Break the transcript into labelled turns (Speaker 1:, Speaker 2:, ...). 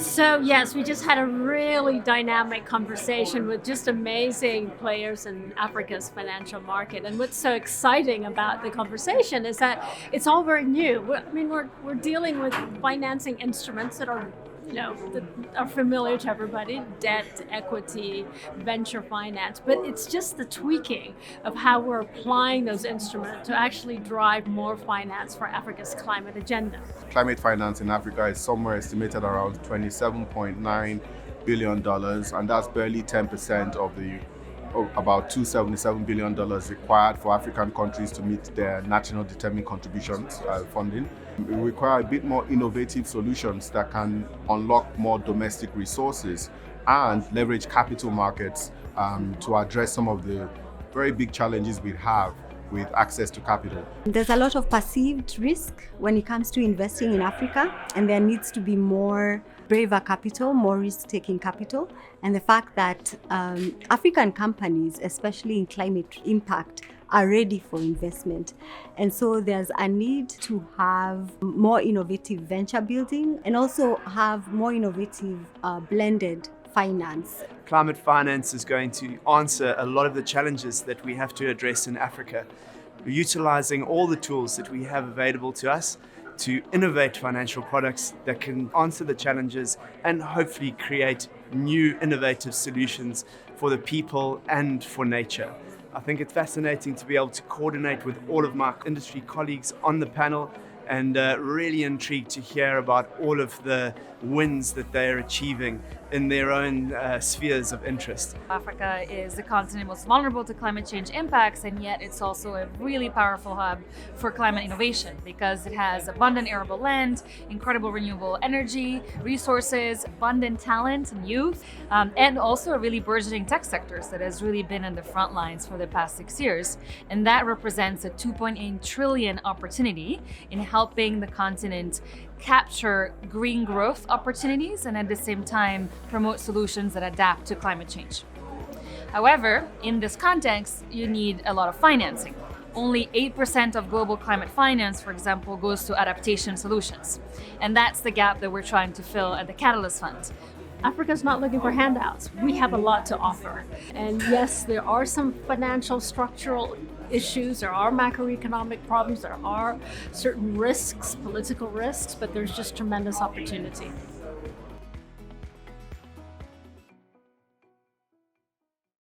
Speaker 1: So yes, we just had a really dynamic conversation with just amazing players in Africa's financial market. And what's so exciting about the conversation is that it's all very new. We're dealing with financing instruments that are that are familiar to everybody: debt, equity, venture finance. But it's just the tweaking of how we're applying those instruments to actually drive more finance for Africa's climate agenda.
Speaker 2: Climate finance in Africa is somewhere estimated around $27.9 billion, and that's barely 10% of the about $277 billion required for African countries to meet their national determined contributions funding. We require a bit more innovative solutions that can unlock more domestic resources and leverage capital markets to address some of the very big challenges we have with access to capital.
Speaker 3: There's a lot of perceived risk when it comes to investing in Africa, and there needs to be more braver capital, more risk-taking capital. And the fact that African companies, especially in climate impact, are ready for investment. And so there's a need to have more innovative venture building and also have more innovative blended finance.
Speaker 4: Climate finance is going to answer a lot of the challenges that we have to address in Africa. We're utilizing all the tools that we have available to us to innovate financial products that can answer the challenges and hopefully create new innovative solutions for the people and for nature. I think it's fascinating to be able to coordinate with all of my industry colleagues on the panel, and really intrigued to hear about all of the wins that they're achieving in their own spheres of interest.
Speaker 5: Africa is the continent most vulnerable to climate change impacts, and yet it's also a really powerful hub for climate innovation because it has abundant arable land, incredible renewable energy, resources, abundant talent and youth, and also a really burgeoning tech sector that has really been in the front lines for the past 6 years. And that represents a 2.8 trillion opportunity in helping the continent capture green growth opportunities and at the same time promote solutions that adapt to climate change. However, in this context, you need a lot of financing. Only 8% of global climate finance, for example, goes to adaptation solutions. And that's the gap that we're trying to fill at the Catalyst Fund.
Speaker 1: Africa's not looking for handouts. We have a lot to offer. And yes, there are some financial structural issues, there are macroeconomic problems, there are certain risks, political risks, but there's just tremendous opportunity.